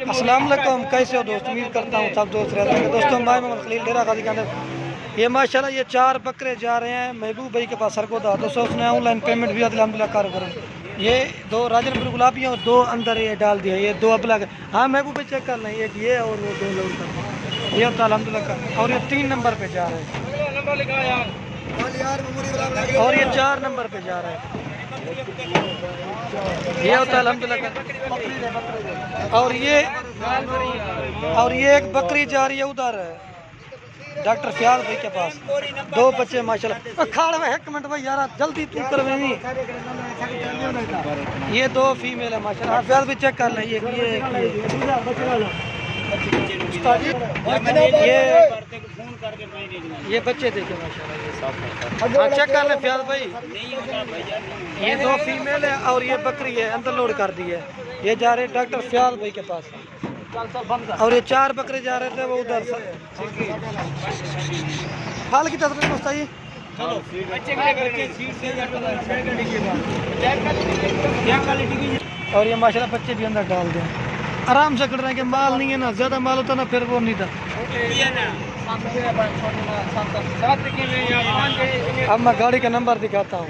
अस्सलाम वालेकुम, कैसे हो दोस्त? उम्मीद करता हूँ सब दोस्त रहते हैं। दोस्तों मैं मोहम्मद खलील डेरा गाजी के अंदर ये माशाल्लाह ये 4 बकरे जा रहे हैं महबूब भाई के पास सरगोदा। दोस्तों उसने ऑनलाइन पेमेंट भी अल्हम्दुलिल्लाह कर करो। ये 2 राजनपुर गुलाबी और 2 अंदर ये डाल दिया, ये 2 अब लग। हाँ महबूब भाई चेक कर लें, एक ये और वो 2 लोग ये होता अल्हम्दुलिल्लाह का। और ये 3 नंबर पे जा रहे हैं और ये 4 नंबर पे जा रहा है। ये होता है अल्हम्दुलिल्लाह का। और ये एक बकरी जा रही है उधर डॉक्टर फयाज भाई के पास। 2 बच्चे माशाल्लाह। खाड़ में 1 मिनट भाई यार जल्दी तू कर नहीं। ये 2 फीमेल है माशाल्लाह। फयाज भाई चेक कर ले। ये बच्चे देखे माशाल्लाह। हाँ चेक कर ले फयाज भाई। ये 2 फीमेल है और ये बकरी है अंदर लोड कर दी है। ये जा रहे डॉक्टर फयाज भाई के पास और ये 4 बकरे जा रहे थे वो उधर हाल की तस्वीर मुस्ताई। और ये माशाल्लाह बच्चे भी अंदर डाल दें आराम से कर रहे हैं कि माल नहीं है ना, ज्यादा माल होता ना फिर वो नहीं था। अब मैं गाड़ी का नंबर दिखाता हूँ।